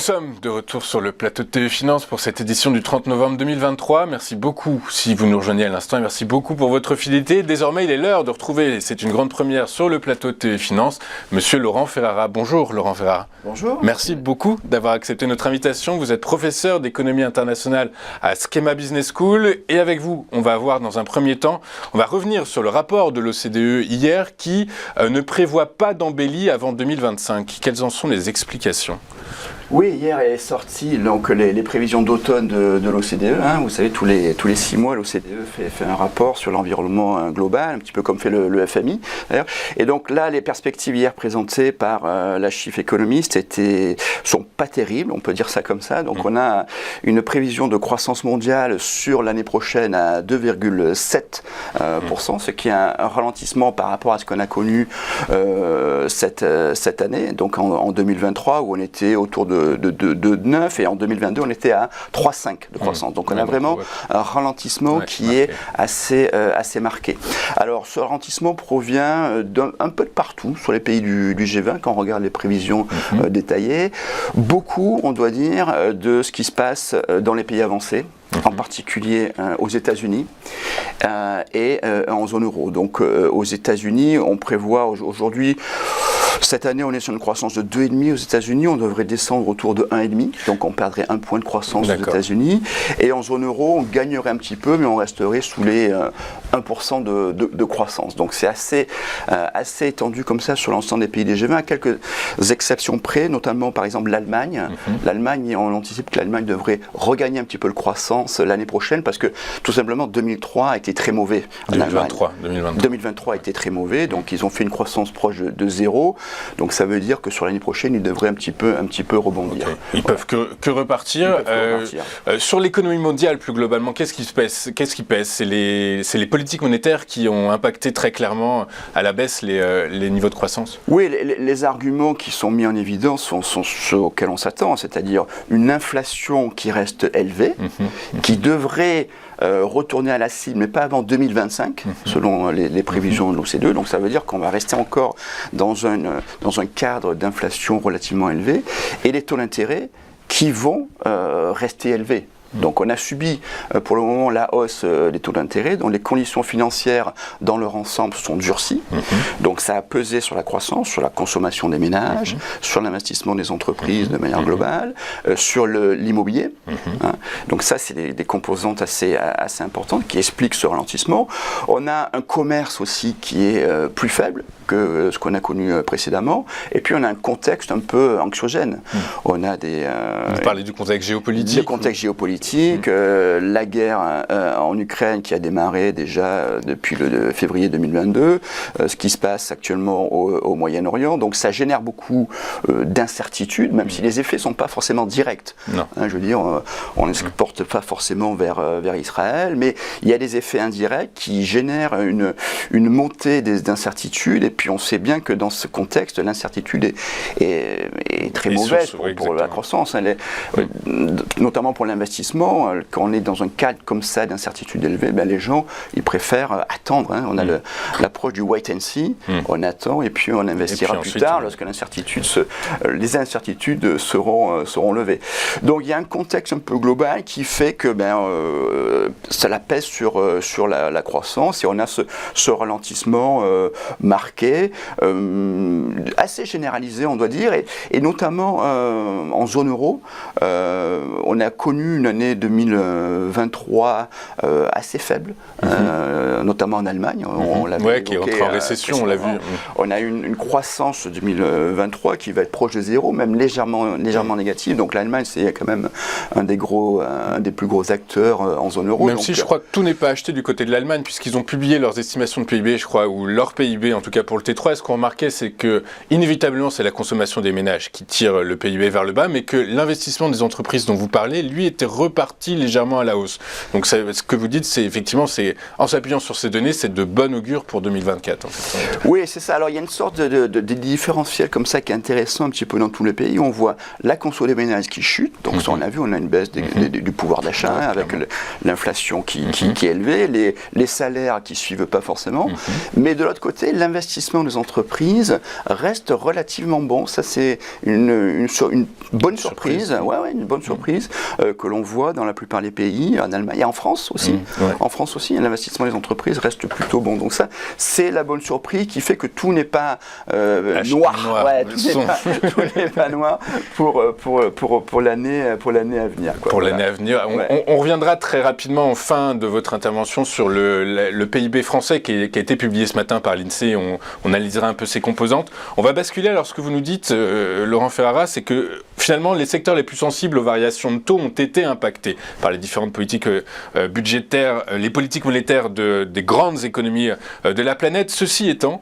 sommes de retour sur le plateau de TV Finance pour cette édition du 30 novembre 2023. Merci beaucoup si vous nous rejoignez à l'instant et merci beaucoup pour votre fidélité. Désormais, il est l'heure de retrouver, c'est une grande première sur le plateau de TV Finance, Monsieur Laurent Ferrara. Bonjour Laurent Ferrara. Bonjour. Merci beaucoup d'avoir accepté notre invitation. Vous êtes professeur d'économie internationale à Schema Business School et avec vous, on va voir dans un premier temps, on va revenir sur le rapport de l'OCDE hier qui ne prévoit pas d'embellie avant 2025. Quelles en sont les explications ? Oui, hier est sorti donc, les prévisions d'automne de l'OCDE. Vous savez, tous les 6 mois, l'OCDE fait un rapport sur l'environnement global, un petit peu comme fait le FMI d'ailleurs. Et donc là, les perspectives hier présentées par la chief économiste sont pas terribles, on peut dire ça comme ça. Donc on a une prévision de croissance mondiale sur l'année prochaine à 2,7%, ce qui est un ralentissement par rapport à ce qu'on a connu cette année, donc en 2023 où on était autour de 9 et en 2022 on était à 3,5 de croissance. Donc on a vraiment un ralentissement qui est assez marqué. Alors ce ralentissement provient un peu de partout sur les pays du G20 quand on regarde les prévisions détaillées. Beaucoup, on doit dire, de ce qui se passe dans les pays avancés. En particulier aux États-Unis et en zone euro. Donc aux États-Unis, on prévoit aujourd'hui, cette année on est sur une croissance de 2,5 aux États-Unis, on devrait descendre autour de 1,5, donc on perdrait 1 point de croissance aux États-Unis. Et en zone euro, on gagnerait un petit peu, mais on resterait sous les 1% de croissance. Donc c'est assez étendu comme ça sur l'ensemble des pays des G20, à quelques exceptions près, notamment par exemple l'Allemagne. L'Allemagne, on anticipe que l'Allemagne devrait regagner un petit peu de croissance l'année prochaine parce que tout simplement 2023 a été très mauvais. 2023 a été très mauvais, donc ils ont fait une croissance proche de 0. Donc ça veut dire que sur l'année prochaine, ils devraient un petit peu rebondir. Ils peuvent que repartir. Sur l'économie mondiale plus globalement, qu'est-ce qui pèse? C'est les politiques monétaires qui ont impacté très clairement à la baisse les niveaux de croissance? Oui, les arguments qui sont mis en évidence sont ceux auxquels on s'attend, c'est-à-dire une inflation qui reste élevée, qui devrait retourner à la cible, mais pas avant 2025, selon les prévisions de l'OCDE. Donc ça veut dire qu'on va rester encore dans un cadre d'inflation relativement élevé, et les taux d'intérêt qui vont rester élevés. Donc on a subi pour le moment la hausse des taux d'intérêt, dont les conditions financières dans leur ensemble sont durcies. Donc ça a pesé sur la croissance, sur la consommation des ménages, sur l'investissement des entreprises de manière globale, sur l'immobilier. Donc ça c'est des composantes assez importantes qui expliquent ce ralentissement. On a un commerce aussi qui est plus faible que ce qu'on a connu précédemment. Et puis on a un contexte un peu anxiogène. On a Vous parlez du contexte géopolitique. Le contexte géopolitique. La guerre en Ukraine qui a démarré déjà depuis le février 2022, ce qui se passe actuellement au Moyen-Orient. Donc ça génère beaucoup d'incertitudes, même si les effets ne sont pas forcément directs. Je veux dire, on n'exporte pas forcément vers Israël, mais il y a des effets indirects qui génèrent une montée d'incertitudes. Et puis on sait bien que dans ce contexte, l'incertitude est très mauvaise pour la croissance, notamment pour l'investissement. Quand on est dans un cadre comme ça d'incertitude élevée, les gens ils préfèrent attendre. On a l'approche du wait and see, on attend et puis on investira plus tard lorsque les incertitudes seront levées. Donc il y a un contexte un peu global qui fait que ça la pèse sur la croissance et on a ce ralentissement marqué, assez généralisé on doit dire, et notamment en zone euro, on a connu une année 2023 assez faible, notamment en Allemagne. On l'a vu qui est entrée en récession, on l'a vu. On a une croissance 2023 qui va être proche de zéro, même légèrement négative. Donc l'Allemagne, c'est quand même un des plus gros acteurs en zone euro. Même si je crois que tout n'est pas acheté du côté de l'Allemagne, puisqu'ils ont publié leurs estimations de PIB, je crois, ou leur PIB, en tout cas pour le T3. Ce qu'on remarquait, c'est que inévitablement, c'est la consommation des ménages qui tire le PIB vers le bas, mais que l'investissement des entreprises dont vous parlez, lui, était reparti légèrement à la hausse. Donc ce que vous dites, c'est effectivement, en s'appuyant sur ces données, c'est de bon augure pour 2024. En fait. Oui, c'est ça. Alors il y a une sorte de différentiel comme ça qui est intéressant un petit peu dans tous les pays. On voit la conso des ménages qui chute, donc ça on a vu, on a une baisse du pouvoir d'achat avec l'inflation qui est élevée, les salaires qui ne suivent pas forcément. Mais de l'autre côté, l'investissement des entreprises reste relativement bon. Ça c'est une bonne surprise. Une bonne surprise que l'on voit dans la plupart des pays, en Allemagne et en France aussi. En France aussi, l'investissement des entreprises reste plutôt bon. Donc ça, c'est la bonne surprise qui fait que tout n'est pas noir. Tout n'est pas noir pour l'année à venir. Pour l'année à venir. On reviendra très rapidement en fin de votre intervention sur le PIB français qui a été publié ce matin par l'INSEE. On analysera un peu ses composantes. On va basculer. Alors ce que vous nous dites, Laurent Ferrara, c'est que finalement les secteurs les plus sensibles aux variations de taux ont été impactés par les différentes politiques budgétaires, les politiques monétaires des grandes économies de la planète. Ceci étant,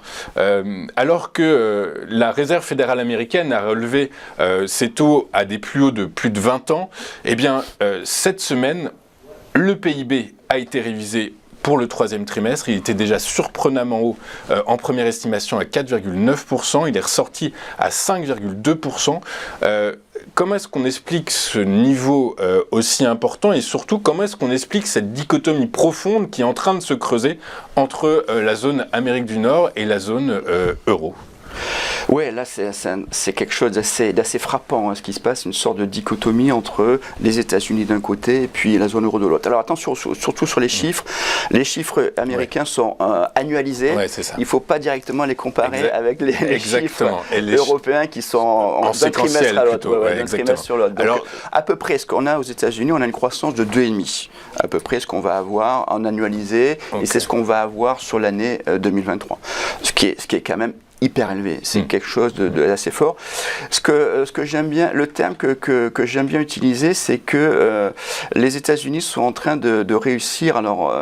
alors que la Réserve fédérale américaine a relevé ses taux à des plus hauts de plus de 20 ans, eh bien, cette semaine, le PIB a été révisé pour le troisième trimestre. Il était déjà surprenamment haut en première estimation à 4,9%. Il est ressorti à 5,2%. Comment est-ce qu'on explique ce niveau aussi important et surtout comment est-ce qu'on explique cette dichotomie profonde qui est en train de se creuser entre la zone Amérique du Nord et la zone euro ? Oui, là c'est quelque chose d'assez frappant, ce qui se passe, une sorte de dichotomie entre les États-Unis d'un côté et puis la zone euro de l'autre. Alors attention, surtout sur les chiffres. Les chiffres américains sont annualisés. Il ne faut pas directement les comparer avec les chiffres européens qui sont d'un trimestre à l'autre. D'un trimestre sur l'autre. Donc, à peu près ce qu'on a aux États-Unis, on a une croissance de 2,5. À peu près ce qu'on va avoir en annualisé, et c'est ce qu'on va avoir sur l'année 2023. Ce qui est quand même hyper élevé, c'est quelque chose d'assez fort. Ce que j'aime bien, le terme que j'aime bien utiliser, c'est que les États-Unis sont en train de réussir. Alors,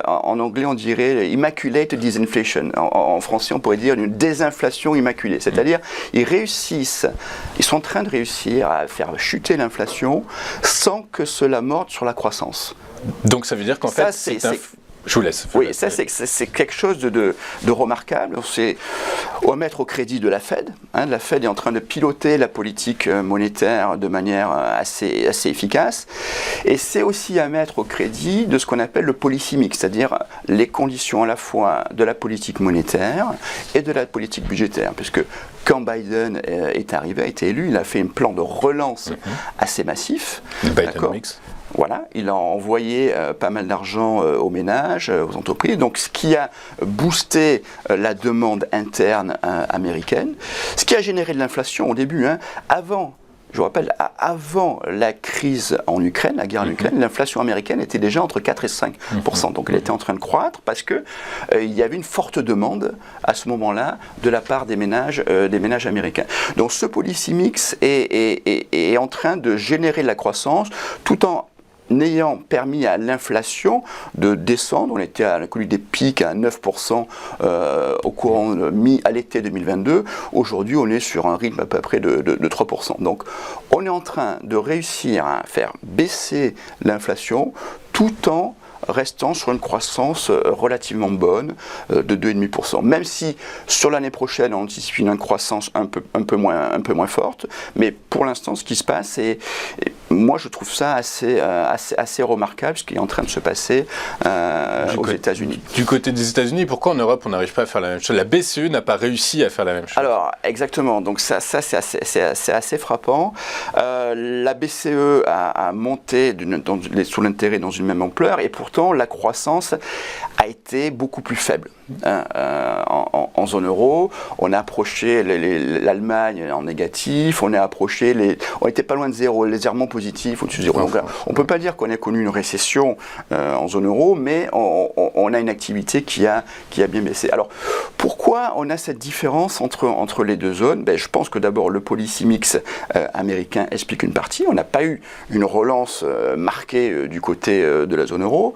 en anglais, on dirait immaculate disinflation. En français, on pourrait dire une désinflation immaculée. C'est-à-dire, ils sont en train de réussir à faire chuter l'inflation sans que cela morde sur la croissance. Donc, ça veut dire qu'en fait, je vous laisse. Oui, ça c'est quelque chose de remarquable. On va mettre au crédit de la Fed. La Fed est en train de piloter la politique monétaire de manière assez efficace. Et c'est aussi à mettre au crédit de ce qu'on appelle le policy mix, c'est-à-dire les conditions à la fois de la politique monétaire et de la politique budgétaire. Puisque quand Biden est arrivé, a été élu, il a fait un plan de relance assez massif. Biden mix. Voilà, il a envoyé pas mal d'argent aux ménages, aux entreprises, donc ce qui a boosté la demande interne américaine, ce qui a généré de l'inflation au début. Je vous rappelle, avant la crise en Ukraine, la guerre en Ukraine, l'inflation américaine était déjà entre 4 et 5%. Donc elle était en train de croître parce que il y avait une forte demande à ce moment-là de la part des ménages américains. Donc ce policy mix est en train de générer de la croissance tout en n'ayant permis à l'inflation de descendre. On a connu des pics à 9% au courant à l'été 2022. Aujourd'hui, on est sur un rythme à peu près de 3%. Donc, on est en train de réussir à faire baisser l'inflation tout en restant sur une croissance relativement bonne de 2,5%. Même si sur l'année prochaine on anticipe une croissance un peu moins forte, mais pour l'instant ce qui se passe, c'est, moi je trouve ça assez remarquable ce qui est en train de se passer aux États-Unis. Du côté des États-Unis, pourquoi en Europe on n'arrive pas à faire la même chose? La BCE n'a pas réussi à faire la même chose. Alors exactement, donc ça c'est assez frappant. La BCE a monté sous l'intérêt dans une même ampleur et pourtant la croissance a été beaucoup plus faible en zone euro. On a approché l'Allemagne en négatif, on était pas loin de zéro, légèrement positif, au-dessus de zéro. Donc, on ne peut pas dire qu'on a connu une récession en zone euro, mais on a une activité qui a bien baissé. Alors, pourquoi on a cette différence entre les deux zones? Je pense que d'abord le policy mix américain explique une partie. On n'a pas eu une relance marquée du côté de la zone euro.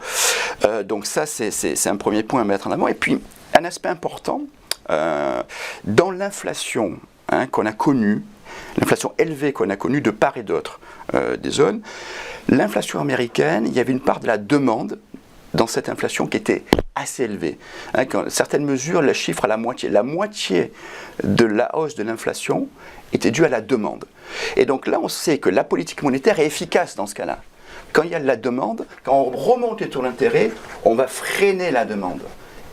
Donc ça, c'est un premier point à mettre en avant. Et puis, un aspect important, dans l'inflation qu'on a connue, l'inflation élevée qu'on a connue de part et d'autre des zones, L'inflation américaine, il y avait une part de la demande dans cette inflation qui était assez élevée. Quand certaines mesures la chiffrent à la moitié. La moitié de la hausse de l'inflation était due à la demande. Et donc là, on sait que la politique monétaire est efficace dans ce cas-là. Quand il y a de la demande, quand on remonte les taux d'intérêt, on va freiner la demande.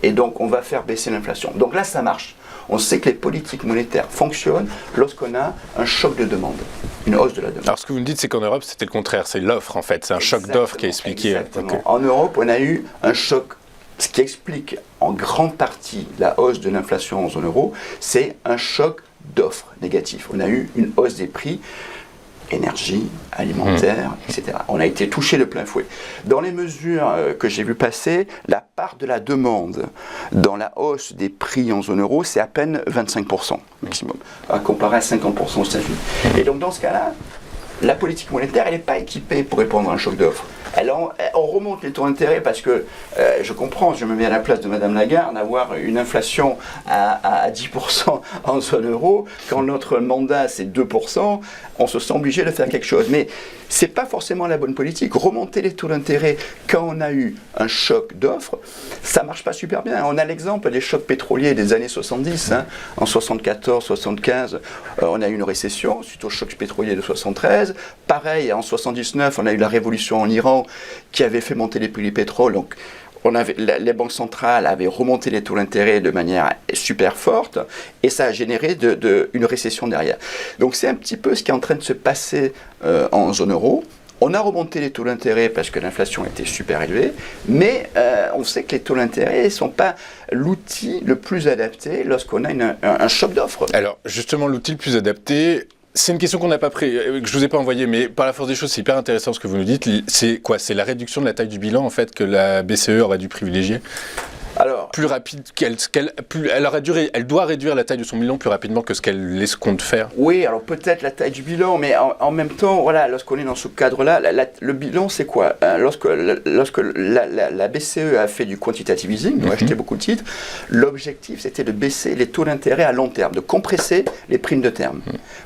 Et donc, on va faire baisser l'inflation. Donc là, ça marche. On sait que les politiques monétaires fonctionnent lorsqu'on a un choc de demande, une hausse de la demande. Alors ce que vous me dites, c'est qu'en Europe, c'était le contraire, c'est l'offre en fait, c'est un choc d'offre qui est expliqué. Exactement. Okay. En Europe, on a eu un choc, ce qui explique en grande partie la hausse de l'inflation en zone euro, c'est un choc d'offres négatif. On a eu une hausse des prix, énergie, alimentaire, etc. On a été touché de plein fouet. Dans les mesures que j'ai vu passer, la part de la demande dans la hausse des prix en zone euro, c'est à peine 25% maximum, à comparer à 50% aux États-Unis. Et donc dans ce cas-là, la politique monétaire, elle n'est pas équipée pour répondre à un choc d'offres. On remonte les taux d'intérêt parce que, je comprends, je me mets à la place de Mme Lagarde, avoir une inflation à 10% en zone euro, quand notre mandat c'est 2%, on se sent obligé de faire quelque chose. Mais ce n'est pas forcément la bonne politique. Remonter les taux d'intérêt quand on a eu un choc d'offres, ça ne marche pas super bien. On a l'exemple des chocs pétroliers des années 70. En 74, 75, on a eu une récession suite au choc pétrolier de 73. Pareil, en 79, on a eu la révolution en Iran qui avait fait monter les prix du pétrole. Donc, les banques centrales avaient remonté les taux d'intérêt de manière super forte et ça a généré une récession derrière. Donc c'est un petit peu ce qui est en train de se passer en zone euro. On a remonté les taux d'intérêt parce que l'inflation était super élevée, mais on sait que les taux d'intérêt ne sont pas l'outil le plus adapté lorsqu'on a un choc d'offres. Alors justement, l'outil le plus adapté... C'est une question qu'on n'a pas pris, que je vous ai pas envoyée, mais par la force des choses, c'est hyper intéressant ce que vous nous dites. C'est quoi? C'est la réduction de la taille du bilan en fait que la BCE aurait dû privilégier. Alors, plus rapide elle doit réduire la taille de son bilan plus rapidement que ce qu'elle compte faire. Oui, alors peut-être la taille du bilan, mais en même temps, voilà, lorsqu'on est dans ce cadre-là, le bilan c'est quoi? Lorsque la BCE a fait du quantitative easing, a acheté beaucoup de titres, l'objectif c'était de baisser les taux d'intérêt à long terme, de compresser les primes de terme,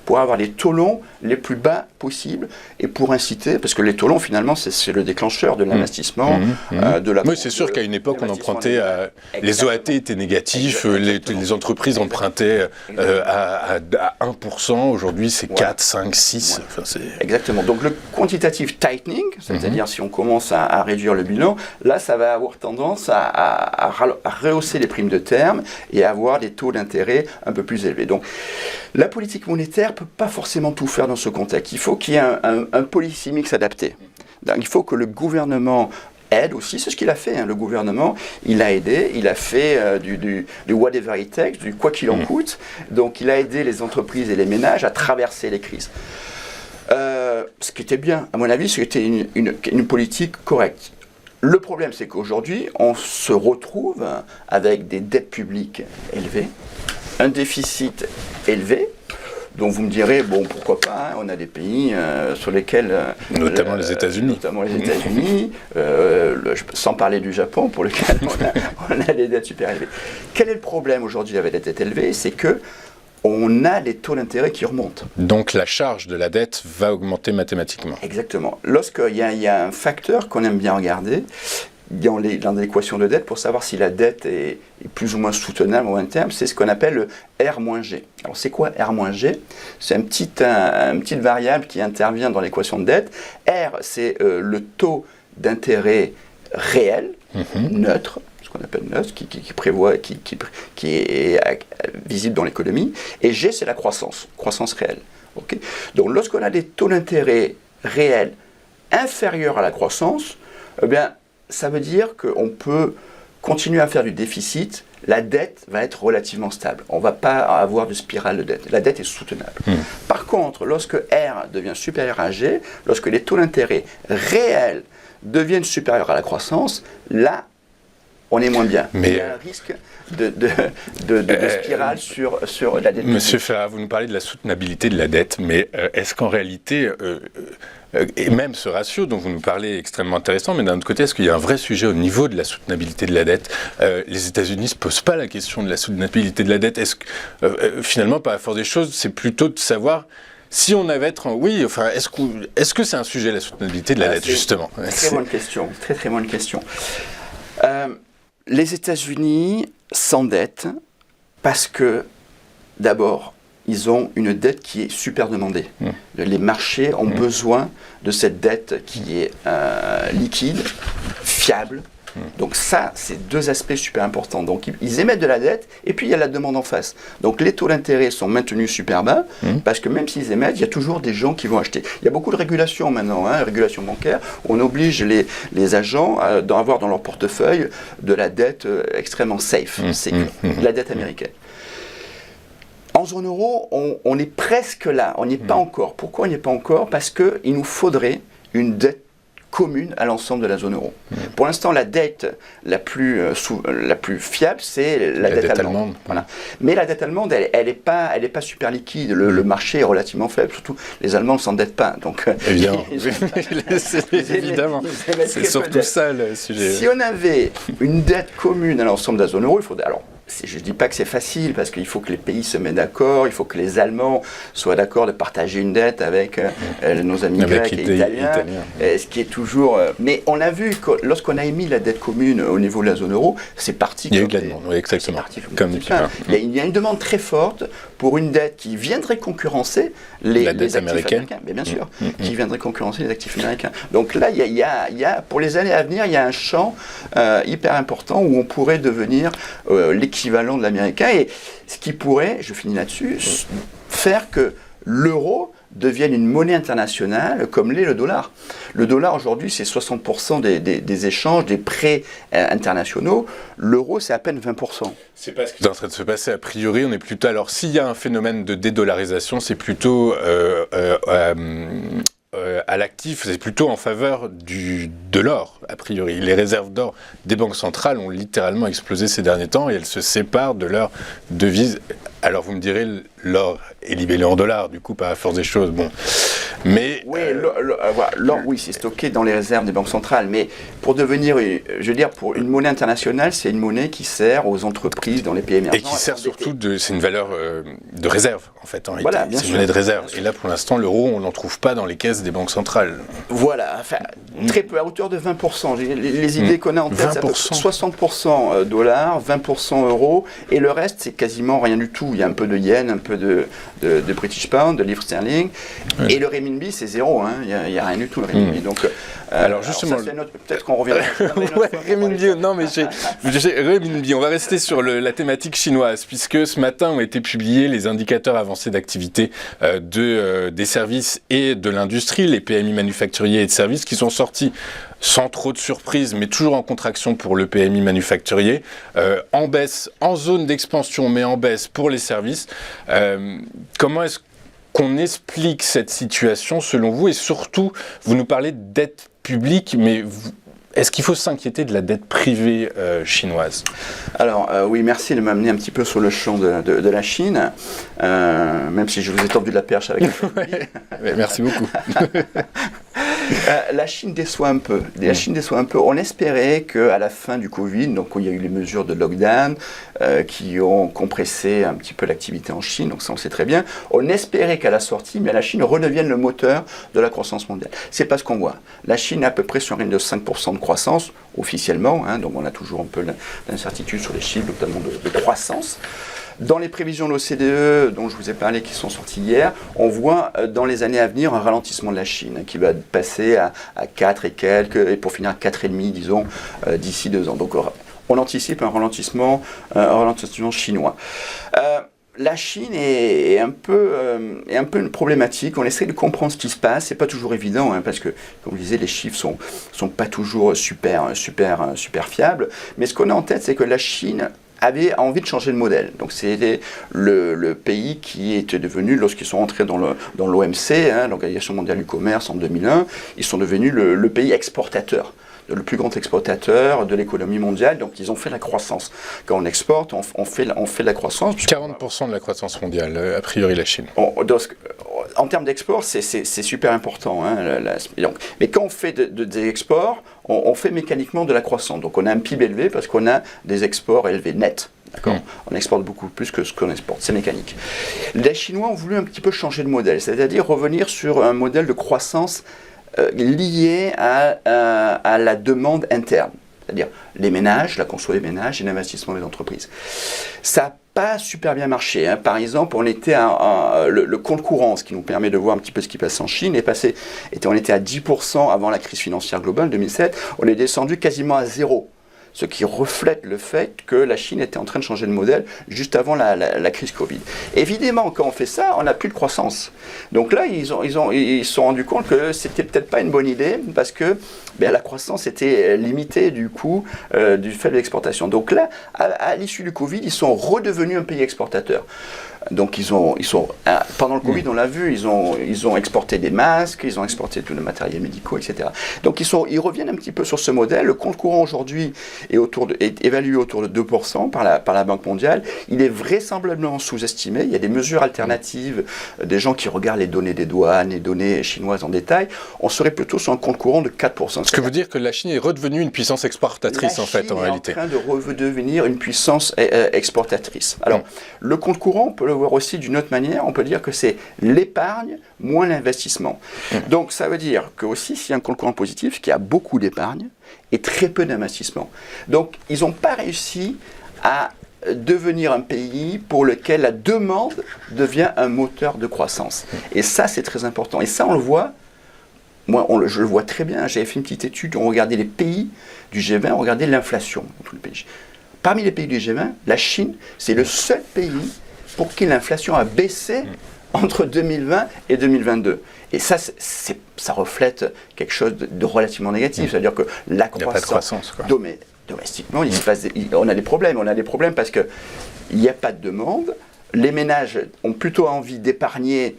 pour avoir les taux longs les plus bas possibles et pour inciter, parce que les taux longs finalement c'est le déclencheur de l'investissement, de la. Oui, c'est sûr qu'à une époque on empruntait les OAT étaient négatifs, les entreprises empruntaient à 1%, aujourd'hui c'est 4, 5, 6. Ouais. Enfin, exactement, donc le quantitative tightening, c'est-à-dire si on commence à réduire le bilan, là ça va avoir tendance à rehausser les primes de terme et à avoir des taux d'intérêt un peu plus élevés. Donc la politique monétaire ne peut pas forcément tout faire dans ce contexte, il faut qu'il y ait un policy mix adapté. Donc, il faut que le gouvernement aide aussi, c'est ce qu'il a fait, le gouvernement, il a aidé, il a fait du whatever it takes, du quoi qu'il en coûte, donc il a aidé les entreprises et les ménages à traverser les crises. Ce qui était bien, à mon avis, c'était une politique correcte. Le problème, c'est qu'aujourd'hui, on se retrouve avec des dettes publiques élevées, un déficit élevé. Donc vous me direz, bon, pourquoi pas, on a des pays sur lesquels... notamment les États-Unis. Notamment les États-Unis, sans parler du Japon, pour lequel on a des dettes super élevées. Quel est le problème aujourd'hui avec les dettes élevées? C'est qu'on a des taux d'intérêt qui remontent. Donc la charge de la dette va augmenter mathématiquement. Exactement. Lorsqu'il y a un facteur qu'on aime bien regarder, dans l'équation de dette, pour savoir si la dette est plus ou moins soutenable au long terme, c'est ce qu'on appelle le R-G. Alors c'est quoi R-G? C'est une petite variable qui intervient dans l'équation de dette. R, c'est le taux d'intérêt réel, neutre, ce qu'on appelle neutre, qui est visible dans l'économie. Et G, c'est la croissance réelle. Okay? Donc lorsqu'on a des taux d'intérêt réels inférieurs à la croissance, eh bien, ça veut dire qu'on peut continuer à faire du déficit, la dette va être relativement stable. On ne va pas avoir de spirale de dette. La dette est soutenable. Par contre, lorsque R devient supérieur à G, lorsque les taux d'intérêt réels deviennent supérieurs à la croissance, là, on est moins bien. Mais il y a un risque de spirale sur la dette. Monsieur Ferrat, vous nous parlez de la soutenabilité de la dette, mais est-ce qu'en réalité... et même ce ratio dont vous nous parlez est extrêmement intéressant, mais d'un autre côté, est-ce qu'il y a un vrai sujet au niveau de la soutenabilité de la dette? Les États-Unis ne se posent pas la question de la soutenabilité de la dette. Est-ce que, finalement, par la force des choses, c'est plutôt de savoir si on avait est-ce que c'est un sujet, la soutenabilité de la dette, justement? Très bonne question, très bonne question. Les États-Unis s'endettent parce que, d'abord, ils ont une dette qui est super demandée. Les marchés ont besoin de cette dette qui est liquide, fiable. Donc ça, c'est deux aspects super importants. Donc ils émettent de la dette et puis il y a la demande en face. Donc les taux d'intérêt sont maintenus super bas parce que même s'ils émettent, il y a toujours des gens qui vont acheter. Il y a beaucoup de régulation maintenant, régulation bancaire. On oblige les agents à avoir dans leur portefeuille de la dette extrêmement safe, la dette américaine. En zone euro, on est presque là, on n'y est pas encore. Pourquoi on n'y est pas encore? Parce qu'il nous faudrait une dette commune à l'ensemble de la zone euro. Pour l'instant, la dette la plus fiable, c'est la dette allemande. Voilà. Mais la dette allemande, elle est pas super liquide. Le marché est relativement faible. Surtout, les Allemands ne s'endettent pas. Donc, évidemment. Évidemment. C'est surtout ça le sujet. Si on avait une dette commune à l'ensemble de la zone euro, il faudrait... Alors, je ne dis pas que c'est facile, parce qu'il faut que les pays se mettent d'accord, il faut que les Allemands soient d'accord de partager une dette avec nos amis grecs et italiens, ce qui est toujours... mais on a vu que lorsqu'on a émis la dette commune au niveau de la zone euro, c'est parti... Il y a eu de la demande, oui, exactement. Il y a une demande très forte pour une dette qui viendrait concurrencer les actifs américains. Mais bien sûr, qui viendrait concurrencer les actifs américains. Donc là, il y a, pour les années à venir, il y a un champ hyper important où on pourrait devenir l'équivalent de l'américain, et ce qui pourrait, je finis là-dessus, faire que l'euro devienne une monnaie internationale comme l'est le dollar. Le dollar aujourd'hui, c'est 60% des échanges, des prêts internationaux. L'euro, c'est à peine 20%. C'est pas ce qui est en train de se passer a priori. On est plutôt, alors s'il y a un phénomène de dédollarisation, c'est plutôt à l'actif, c'est plutôt en faveur de l'or, a priori. Les réserves d'or des banques centrales ont littéralement explosé ces derniers temps et elles se séparent de leur devise. Alors vous me direz, l'or est libellé en dollars, du coup, par la force des choses. Bon. Mais, oui, l'or, oui, c'est stocké dans les réserves des banques centrales, mais pour devenir, je veux dire, pour une monnaie internationale, c'est une monnaie qui sert aux entreprises dans les pays émergents. Et qui sert surtout c'est une valeur de réserve, en fait, en réalité. C'est une monnaie de réserve. Et là, pour l'instant, l'euro, on ne l'en trouve pas dans les caisses des banques centrales. Voilà, enfin, très peu, à hauteur de 20%. Les idées qu'on a en tête, c'est à peu près 60% dollars, 20% euros, et le reste, c'est quasiment rien du tout. Il y a un peu de yen, un peu de British pound, de livre sterling, et le renminbi, c'est zéro, hein. Il n'y a rien du tout, le renminbi. Donc, alors justement, peut-être qu'on reviendra. Renminbi, non mais renminbi, on va rester sur la thématique chinoise, puisque ce matin ont été publiés les indicateurs avancés d'activité des services et de l'industrie, les PMI manufacturiers et de services, qui sont sortis sans trop de surprise, mais toujours en contraction pour le PMI manufacturier, en baisse, en zone d'expansion, mais en baisse pour les services. Comment est-ce qu'on explique cette situation selon vous? Et surtout, vous nous parlez de dette publique, mais est-ce qu'il faut s'inquiéter de la dette privée chinoise? Alors oui, merci de m'amener un petit peu sur le champ de la Chine, même si je vous ai tendu de la perche avec ouais, merci beaucoup. La Chine déçoit un peu. On espérait qu'à la fin du Covid, donc où il y a eu les mesures de lockdown qui ont compressé un petit peu l'activité en Chine, donc ça on sait très bien, on espérait qu'à la sortie, mais la Chine redevienne le moteur de la croissance mondiale. C'est pas ce qu'on voit. La Chine est à peu près sur une de 5% de croissance, officiellement, hein, donc on a toujours un peu d'incertitude sur les chiffres, notamment de croissance. Dans les prévisions de l'OCDE, dont je vous ai parlé, qui sont sorties hier, on voit dans les années à venir un ralentissement de la Chine, qui va passer à 4 et quelques, et pour finir à 4,5, disons, d'ici 2 ans. Donc on anticipe un ralentissement chinois. La Chine est un peu une problématique. On essaie de comprendre ce qui se passe. C'est pas toujours évident, hein, parce que, comme je disais, les chiffres sont pas toujours super fiables. Mais ce qu'on a en tête, c'est que la Chine avait envie de changer de modèle. Donc c'était le pays qui était devenu, lorsqu'ils sont entrés dans l'OMC, hein, l'Organisation mondiale du commerce en 2001, ils sont devenus le pays exportateur, le plus grand exportateur de l'économie mondiale. Donc ils ont fait la croissance. Quand on exporte, on fait de la croissance. 40% de la croissance mondiale, a priori la Chine. En termes d'export, c'est super important. Hein, mais quand on fait des exports, on fait mécaniquement de la croissance. Donc on a un PIB élevé parce qu'on a des exports élevés nets. D'accord. On exporte beaucoup plus que ce qu'on exporte, c'est mécanique. Les Chinois ont voulu un petit peu changer de modèle, c'est-à-dire revenir sur un modèle de croissance lié à la demande interne, c'est-à-dire les ménages, la conso des ménages et l'investissement des entreprises. Ça n'a pas super bien marché. Hein. Par exemple, on était le compte courant, ce qui nous permet de voir un petit peu ce qui passe en Chine, on était à 10% avant la crise financière globale 2007, on est descendu quasiment à zéro. Ce qui reflète le fait que la Chine était en train de changer de modèle juste avant la crise Covid. Évidemment, quand on fait ça, on n'a plus de croissance. Donc là, ils se sont rendus compte que c'était peut-être pas une bonne idée parce que la croissance était limitée du coup du fait de l'exportation. Donc là, à l'issue du Covid, ils sont redevenus un pays exportateur. Donc pendant le Covid, on l'a vu, ils ont exporté des masques, ils ont exporté tout le matériel médical, etc. Donc ils reviennent un petit peu sur ce modèle. Le compte courant aujourd'hui est évalué autour de 2% par la Banque mondiale. Il est vraisemblablement sous-estimé. Il y a des mesures alternatives, des gens qui regardent les données des douanes, les données chinoises en détail. On serait plutôt sur un compte courant de 4%. Ce que veut dire que la Chine est redevenue une puissance exportatrice en fait, en réalité. La Chine est en train de redevenir une puissance exportatrice. Alors, le compte courant, on peut le voir aussi d'une autre manière. On peut dire que c'est l'épargne moins l'investissement. Donc, ça veut dire que aussi, s'il y a un compte courant positif, qu'il y a beaucoup d'épargne et très peu d'investissement. Donc, ils n'ont pas réussi à devenir un pays pour lequel la demande devient un moteur de croissance. Et ça, c'est très important. Et ça, on le voit. Moi, je le vois très bien. J'avais fait une petite étude. On regardait les pays du G20, on regardait l'inflation dans tous les pays. Parmi les pays du G20, la Chine, c'est le seul pays pour qui l'inflation a baissé entre 2020 et 2022. Et ça, ça reflète quelque chose de relativement négatif. C'est-à-dire que la croissance domestiquement, on a des problèmes. On a des problèmes parce qu'il n'y a pas de demande. Les ménages ont plutôt envie d'épargner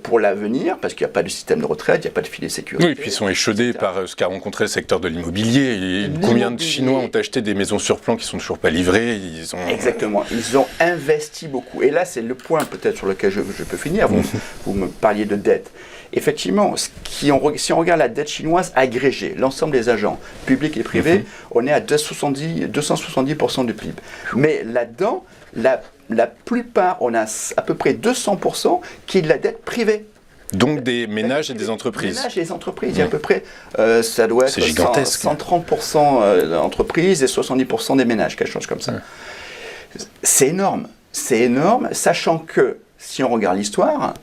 pour l'avenir, parce qu'il n'y a pas de système de retraite, il n'y a pas de filet de sécurité. Oui, et puis ils sont échaudés par ce qu'a rencontré le secteur de l'immobilier. Combien de Chinois ont acheté des maisons sur plan qui ne sont toujours pas livrées? Exactement, ils ont investi beaucoup. Et là, c'est le point peut-être sur lequel je peux finir. Vous me parliez de dette. Effectivement, si on regarde la dette chinoise agrégée, l'ensemble des agents publics et privés, on est à 270% du PIB. Mais là-dedans, la plupart, on a à peu près 200% qui est de la dette privée. Donc des ménages et des entreprises. Des ménages et des entreprises, il y a à peu près, ça doit être 130% d'entreprises et 70% des ménages, quelque chose comme ça. C'est énorme, sachant que, si on regarde l'histoire,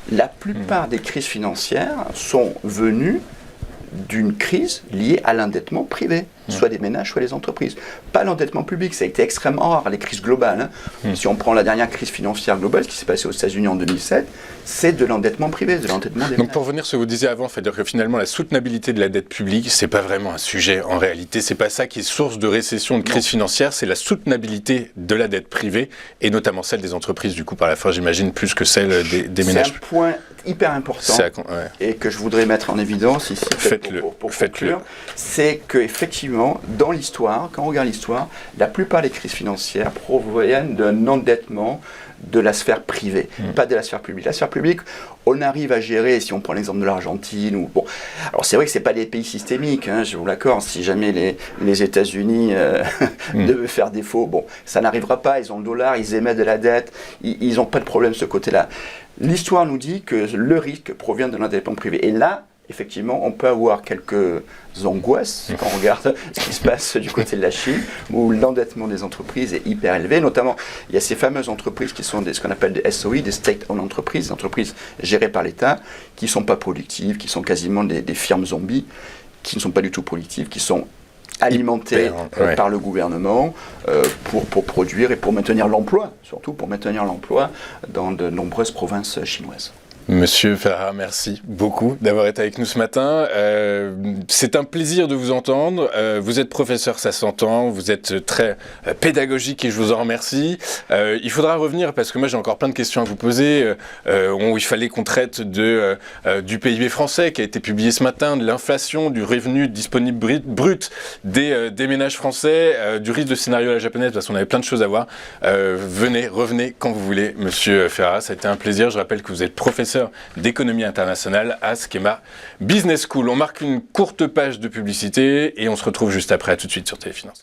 la plupart des crises financières sont venues d'une crise liée à l'endettement privé, soit des ménages, soit des entreprises. Pas l'endettement public, ça a été extrêmement rare, les crises globales. Si on prend la dernière crise financière globale, ce qui s'est passé aux États-Unis en 2007, c'est de l'endettement privé, de l'endettement des ménages. Donc pour revenir sur ce que vous disiez avant, c'est-à-dire que finalement la soutenabilité de la dette publique, c'est pas vraiment un sujet en réalité, c'est pas ça qui est source de récession, de crise financière, c'est la soutenabilité de la dette privée, et notamment celle des entreprises, du coup par la fin j'imagine, plus que celle des ménages. C'est un point hyper important et que je voudrais mettre en évidence ici pour conclure, c'est qu'effectivement, dans l'histoire, quand on regarde l'histoire, la plupart des crises financières proviennent d'un endettement de la sphère privée, pas de la sphère publique. La sphère publique, on arrive à gérer, si on prend l'exemple de l'Argentine, alors c'est vrai que ce n'est pas des pays systémiques, je vous l'accorde, si jamais les États-Unis devaient faire défaut, ça n'arrivera pas, ils ont le dollar, ils émettent de la dette, ils n'ont pas de problème de ce côté-là. L'histoire nous dit que le risque provient de l'endettement privé. Et là, effectivement, on peut avoir quelques angoisses quand on regarde ce qui se passe du côté de la Chine, où l'endettement des entreprises est hyper élevé. Notamment, il y a ces fameuses entreprises qui sont ce qu'on appelle des SOI, des State-Owned Entreprises, des entreprises gérées par l'État, qui ne sont pas productives, qui sont quasiment des firmes zombies, qui ne sont pas du tout productives, qui sont alimentées par le gouvernement pour produire et pour maintenir l'emploi, surtout pour maintenir l'emploi dans de nombreuses provinces chinoises. Monsieur Ferrara, merci beaucoup d'avoir été avec nous ce matin. C'est un plaisir de vous entendre. Vous êtes professeur, ça s'entend. Vous êtes très pédagogique et je vous en remercie. Il faudra revenir parce que moi j'ai encore plein de questions à vous poser. Il fallait qu'on traite du PIB français qui a été publié ce matin, de l'inflation, du revenu disponible brut des ménages français, du risque de scénario à la japonaise, parce qu'on avait plein de choses à voir. Revenez quand vous voulez, Monsieur Ferrara. Ça a été un plaisir. Je rappelle que vous êtes professeur d'économie internationale à Schema Business School. On marque une courte page de publicité et on se retrouve juste après. À tout de suite sur Téléfinance.